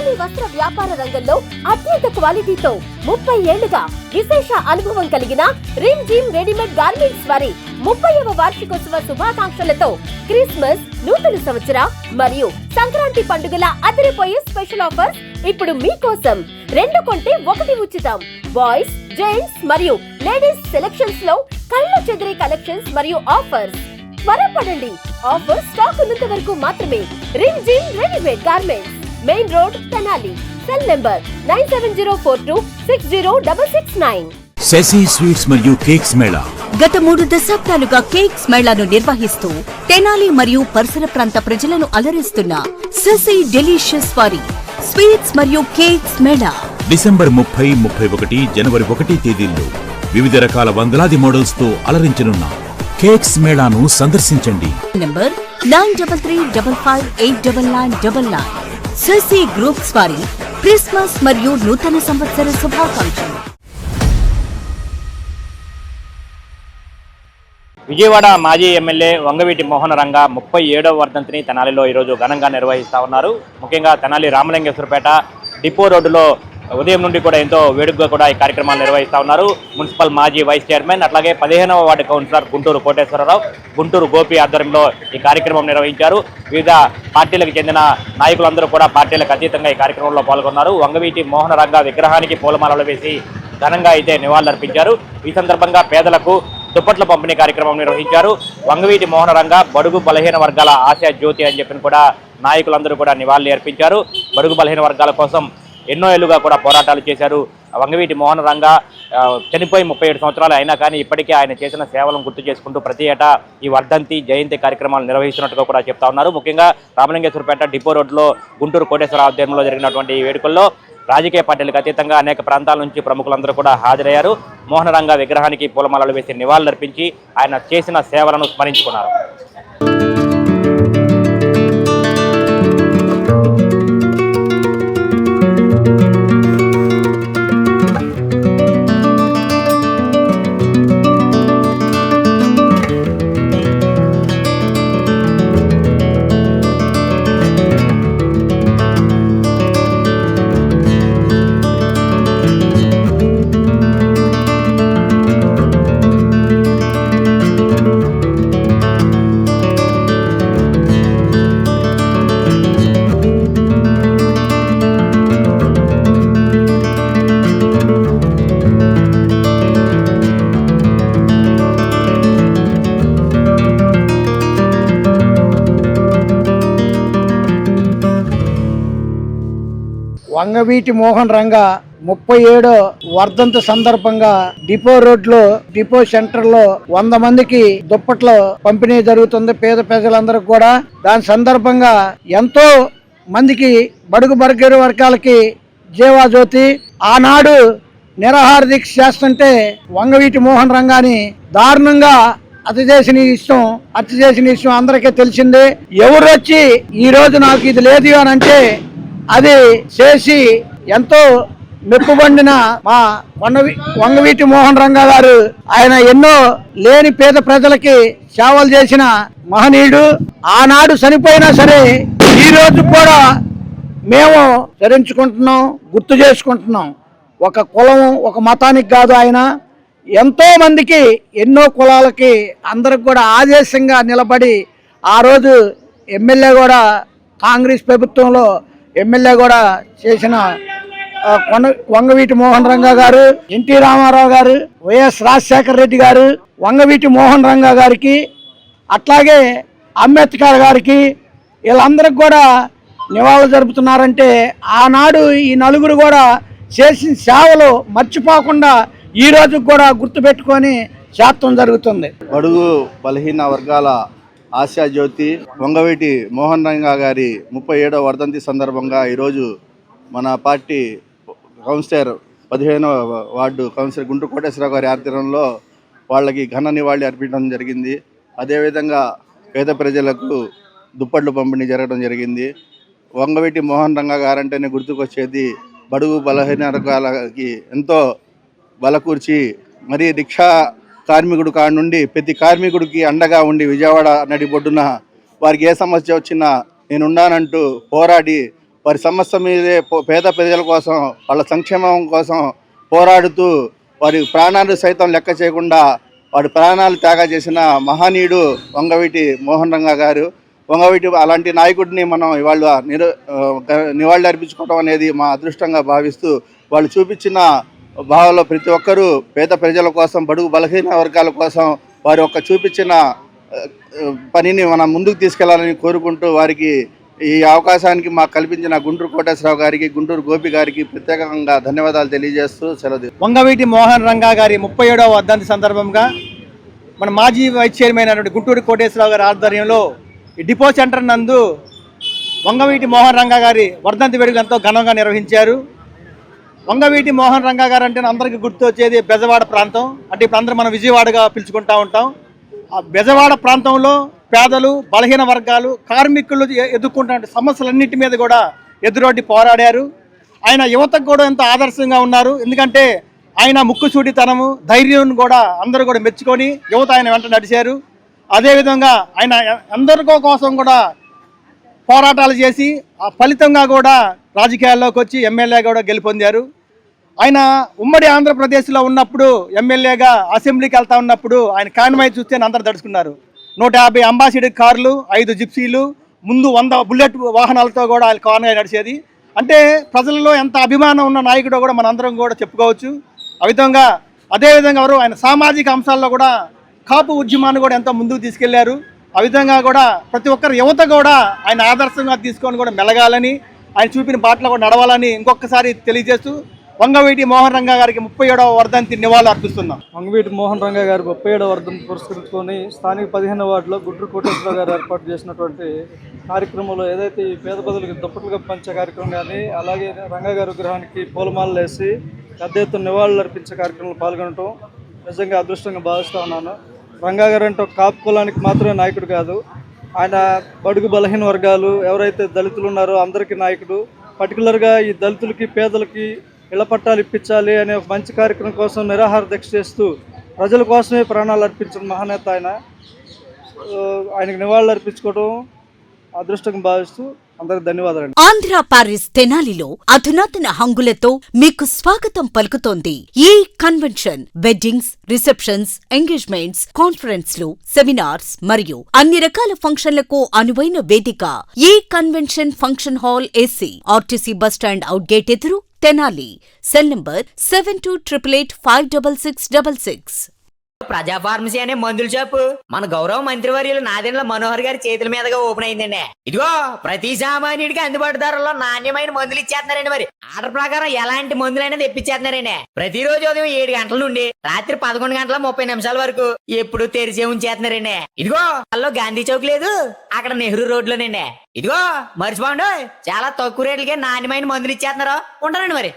తెనాలి వస్త్ర వ్యాపార రంగంలో అత్యంత క్వాలిటీతో 30 ఏళ్లుగా విశేష అనుభవం కలిగిన రిమ్ జిమ్ రెడీమేడ్ గార్మెంట్స్ వారి 30వ వార్షికోత్సవ శుభాకాంక్షలతో క్రిస్మస్, నూతన సంవత్సర మరియు సంక్రాంతి పండుగల అదిరిపోయే స్పెషల్ ఆఫర్స్ ఇప్పుడు మీకోసం. 2 కొంటే 1 ఉచితం. బాయ్స్, జెంట్స్ మరియు లేడీస్ సెలక్షన్స్ లో కళ్ళు చెదిరే కలెక్షన్స్ మరియు ఆఫర్స్. త్వరపడండి, ఆఫర్ స్టాక్ ఉన్నంత వరకు మాత్రమే. Rimjhim readymade garments, main road, Tenali. Cell number 9704260669. Shashi sweets మరియు కేక్స్ మేళా గత 3 దశాబ్దాలుగా కేక్స్ మేళాను నిర్వహిస్తూ తెనాలి మరియు పరిసర ప్రాంత ప్రజలను అలరిస్తున్న శశి డెలిషియస్ వారి స్వీట్స్ మరియు కేక్స్ మేళా డిసెంబర్ 30, 31, జనవరి 1 తేదీల్లో వివిధ రకాల వందలాది మోడల్స్ తో అలరించనున్న కేక్స్ మేళాను సందర్శించండి. నంబర్ 9335589999. శశి గ్రూప్స్ వారి క్రిస్మస్ మరియు నూతన సంవత్సర శుభాకాంక్షలు. విజయవాడ మాజీ ఎమ్మెల్యే వంగవీటి మోహన రంగ 37వ వర్ధంతిని తెనాలిలో ఈరోజు ఘనంగా నిర్వహిస్తా ఉన్నారు. ముఖ్యంగా తెనాలి రామలింగేశ్వరపేట డిపో రోడ్డులో ఉదయం నుండి కూడా ఎంతో వేడుకగా కూడా ఈ కార్యక్రమాలు నిర్వహిస్తా ఉన్నారు. మున్సిపల్ మాజీ వైస్ చైర్మన్, అట్లాగే 15వ వార్డు కౌన్సిలర్ గుంటూరు కోటేశ్వరరావు, గుంటూరు గోపి ఆధ్వర్యంలో ఈ కార్యక్రమం నిర్వహించారు. వివిధ పార్టీలకు చెందిన నాయకులందరూ కూడా పార్టీలకు అతీతంగా ఈ కార్యక్రమంలో పాల్గొన్నారు. వంగవీటి మోహన రంగ విగ్రహానికి పూలమాలలు వేసి ఘనంగా అయితే నివాళులర్పించారు. ఈ సందర్భంగా పేదలకు దుప్పట్ల పంపిణీ కార్యక్రమం నిర్వహించారు. వంగవీటి మోహన రంగ బడుగు బలహీన వర్గాల ఆశా జ్యోతి అని చెప్పిన కూడా నాయకులందరూ కూడా నివాళులు అర్పించారు. బడుగు బలహీన వర్గాల కోసం ఎన్నో ఏళ్లుగా కూడా పోరాటాలు చేశారు. వంగవీటి మోహన రంగ చనిపోయి 37 సంవత్సరాలు అయినా కానీ ఇప్పటికే ఆయన చేసిన సేవలను గుర్తు చేసుకుంటూ ప్రతి ఏటా ఈ వర్ధంతి, జయంతి కార్యక్రమాలు నిర్వహిస్తున్నట్టుగా కూడా చెప్తా ఉన్నారు. ముఖ్యంగా రామలింగేశ్వరపేట డిపో రోడ్లో గుంటూరు కోటేశ్వర ఆధ్వర్యంలో జరిగినటువంటి ఈ వేడుకల్లో రాజకీయ పార్టీలకు అతీతంగా అనేక ప్రాంతాల నుంచి ప్రముఖులందరూ కూడా హాజరయ్యారు. మోహన రంగ విగ్రహానికి పూలమాలలు వేసి నివాళులర్పించి ఆయన చేసిన సేవలను స్మరించుకున్నారు. వంగవీటి మోహన్ రంగ 37వ వర్ధంతి సందర్భంగా డిపో రోడ్లో డిపో సెంటర్ లో 100 మందికి దుప్పట్లు పంపిణీ జరుగుతుంది. పేద ప్రజలందరికీ కూడా దాని సందర్భంగా ఎంతో మందికి బడుగు బలహీన వర్గాలకి జీవాజ్యోతి ఆనాడు నిరాహార దీక్ష చేస్తుంటే వంగవీటి మోహన్ రంగాని దారుణంగా హత్య చేసిన విషయం అందరికీ తెలిసిందే. ఎవరు వచ్చి ఈ రోజు నాకు ఇది లేదు అని అంటే అది చేసి ఎంతో మెప్పుబండిన మా వంగవీటి మోహన్ రంగ గారు, ఆయన ఎన్నో లేని పేద ప్రజలకి సేవలు చేసిన మహనీయుడు. ఆనాడు చనిపోయినా సరే ఈ రోజు కూడా మేము చరించుకుంటున్నాం, గుర్తు చేసుకుంటున్నాం. ఒక కులం, ఒక మతానికి కాదు, ఆయన ఎంతో మందికి, ఎన్నో కులాలకి అందరికి కూడా ఆదేశంగా నిలబడి ఆ రోజు ఎమ్మెల్యే కూడా కాంగ్రెస్ ప్రభుత్వంలో ఎమ్మెల్యే కూడా చేసిన వంగవీటి మోహన్ రంగ గారు, ఎన్టీ రామారావు గారు, వైఎస్ రాజశేఖర రెడ్డి గారు, వంగవీటి మోహన్ రంగ గారికి, అట్లాగే అంబేద్కర్ గారికి, వీళ్ళందరికి కూడా నివాళులు జరుపుతున్నారంటే ఆనాడు ఈ నలుగురు కూడా చేసిన సేవలు మర్చిపోకుండా ఈ రోజు కూడా గుర్తుపెట్టుకొని చేత్తం జరుగుతుంది. బడుగు బలహీన వర్గాల ఆశా జ్యోతి వంగవీటి మోహన్ రంగ గారి 37వ వర్ధంతి సందర్భంగా ఈరోజు మన పార్టీ కౌన్సిలర్ 15వ వార్డు కౌన్సిలర్ గుంటూరు కోటేశ్వరరావు గారి ఆధ్వర్యంలో వాళ్ళకి ఘన నివాళి అర్పించడం జరిగింది. అదేవిధంగా పేద ప్రజలకు దుప్పట్లు పంపిణీ జరగడం జరిగింది. వంగవీటి మోహన్ రంగ గారంటేనే గుర్తుకొచ్చేది బడుగు బలహీన వర్గాలకి ఎంతో బలకూర్చి మరీ రిక్షా కార్మికుడు కాడి నుండి ప్రతి కార్మికుడికి అండగా ఉండి విజయవాడ నడిబొడ్డున వారికి ఏ సమస్య వచ్చినా నేనున్నానంటూ పోరాడి వారి సమస్య మీదే పేద ప్రజల కోసం వాళ్ళ సంక్షేమం కోసం పోరాడుతూ వారి ప్రాణాలు సైతం లెక్క చేయకుండా వారి ప్రాణాలు త్యాగం చేసిన మహనీయుడు వంగవీటి మోహన్ రంగా గారు. వంగవీటి అలాంటి నాయకుడిని మనం ఇవాళ నివాళులు అర్పించుకోవడం అనేది మా అదృష్టంగా భావిస్తూ వాళ్ళు చూపించిన భావంలో ప్రతి ఒక్కరూ పేద ప్రజల కోసం, బడుగు బలహీన వర్గాల కోసం వారి యొక్క చూపించిన పనిని మనం ముందుకు తీసుకెళ్లాలని కోరుకుంటూ వారికి ఈ అవకాశానికి మాకు కల్పించిన గుంటూరు కోటేశ్వరరావు గారికి, గుంటూరు గోపి గారికి ప్రత్యేకంగా ధన్యవాదాలు తెలియజేస్తూ సెలవు. వంగవీటి మోహన్ రంగా గారి 37వ వర్ధంతి సందర్భంగా మన మాజీ వైస్ చైర్మన్ అయినటువంటి గుంటూరు కోటేశ్వరరావు గారి ఆధ్వర్యంలో ఈ డిపో సెంటర్ నందు వంగవీటి మోహన్ రంగా గారి వర్ధంతి వేడుకలు ఎంతో ఘనంగా నిర్వహించారు. వంగవీటి మోహన్ రంగా గారు అంటే అందరికీ గుర్తు వచ్చేది బెజవాడ ప్రాంతం. అంటే ఇప్పుడు అందరూ మనం విజయవాడగా పిలుచుకుంటూ ఉంటాం. ఆ బెజవాడ ప్రాంతంలో పేదలు, బలహీన వర్గాలు, కార్మికులు ఎదుర్కొంటున్న సమస్యలన్నింటి మీద కూడా ఎదురొడ్డి పోరాడారు. ఆయన యువతకు కూడా ఎంతో ఆదర్శంగా ఉన్నారు. ఎందుకంటే ఆయన ముక్కుసూటితనము, ధైర్యం కూడా అందరూ కూడా మెచ్చుకొని యువత ఆయన వెంట నడిచారు. అదేవిధంగా ఆయన అందరికో కోసం కూడా పోరాటాలు చేసి ఆ ఫలితంగా కూడా రాజకీయాల్లోకి వచ్చి ఎమ్మెల్యే కూడా గెలుపొందారు. ఆయన ఉమ్మడి ఆంధ్రప్రదేశ్లో ఉన్నప్పుడు ఎమ్మెల్యేగా అసెంబ్లీకి వెళ్తా ఉన్నప్పుడు ఆయన కాన్వాయ్ చూస్తే అందరూ దడుచుకున్నారు. 150 అంబాసిడర్ కార్లు, 5 జిప్సీలు, ముందు 100 బుల్లెట్ వాహనాలతో కూడా ఆయన కాన్వాయ్ నడిచేది. అంటే ప్రజలలో ఎంత అభిమానం ఉన్న నాయకుడో కూడా మనందరం కూడా చెప్పుకోవచ్చు. అదేవిధంగా ఆయన సామాజిక అంశాల్లో కూడా కాపు ఉద్యమాన్ని కూడా ఎంతో ముందుకు తీసుకెళ్లారు. ఆ విధంగా కూడా ప్రతి ఒక్కరు యువత కూడా ఆయన ఆదర్శంగా తీసుకొని కూడా మెలగాలని, ఆయన చూపిన బాటలో కూడా నడవాలని ఇంకొకసారి తెలియజేస్తూ వంగవీటి మోహన్ రంగా గారికి 37వ వర్ధంతి నివాళులు అర్పిస్తున్నాం. వంగవీటి మోహన్ రంగా గారి 37వ వర్ధంతి పురస్కరించుకొని స్థానిక 15వ వార్డులో గుంటూరు కోటేశ్వరరావు గారు ఏర్పాటు చేసినటువంటి కార్యక్రమంలో ఏదైతే ఈ పేద ప్రజలకు దుప్పట్లుగా పంచే కార్యక్రమం కానీ, అలాగే రంగా గారి విగ్రహానికి పూలమాలలు వేసి పెద్ద ఎత్తున నివాళులు అర్పించే కార్యక్రమంలో పాల్గొనడం నిజంగా అదృష్టంగా భావిస్తూ ఉన్నాను. రంగా గారు అంటే ఒక కాపు కులానికి మాత్రమే నాయకుడు కాదు, ఆయన బడుగు బలహీన వర్గాలు ఎవరైతే దళితులు ఉన్నారో అందరికీ నాయకుడు. పర్టికులర్గా ఈ దళితులకి, పేదలకి ఇళ్ల పట్టాలు ఇప్పించాలి అనే ఒక మంచి కార్యక్రమం కోసం నిరాహార దీక్ష చేస్తూ ప్రజల కోసమే ప్రాణాలు అర్పించిన మహానేత ఆయనకు నివాళులు అర్పించుకోవడం అదృష్టంగా భావిస్తూ అందరికి ధన్యవాదాలు. ఆంధ్ర పారిస్ తెనాలిలో అధునాతన హంగులతో మీకు స్వాగతం పలుకుతోంది ఈ కన్వెన్షన్. వెడ్డింగ్స్, రిసెప్షన్స్, ఎంగేజ్మెంట్స్, కాన్ఫరెన్స్లు, సెమినార్స్ మరియు అన్ని రకాల ఫంక్షన్లకు అనువైన వేదిక. ఈ convention function hall AC, RTC bus stand out gate ఎదురు, తెనాలి. Cell number 7288856666. ప్రజా ఫార్మసీ అనే మందుల షాపు మన గౌరవ మంత్రివర్యులు నాదెండ్ల మనోహర్ గారి చేతుల మీదుగా ఓపెన్ అయిందండి. ఇదిగో ప్రతి సామాన్యుడికి అందుబాటు ధరలో నాణ్యమైన మందులు ఇచ్చేస్తున్నారండి. మరి ఆర్డర్ ప్రకారం ఎలాంటి మందులైనా తెప్పించేస్తున్నారండి. ప్రతిరోజు ఉదయం 7 గంటల నుండి రాత్రి 11 గంటల 30 నిమిషాల వరకు ఎప్పుడు తెరిచే ఉంచేస్తున్నారండి. ఇదిగో అల్లో గాంధీ చౌక్ లేదు, అక్కడ నెహ్రూ రోడ్ లోనండి. ఇదిగో మర్చిపోండి, చాలా తక్కువ రేట్లకే నాణ్యమైన మందులు ఇచ్చేస్తున్నారు. ఉంటారండి మరి.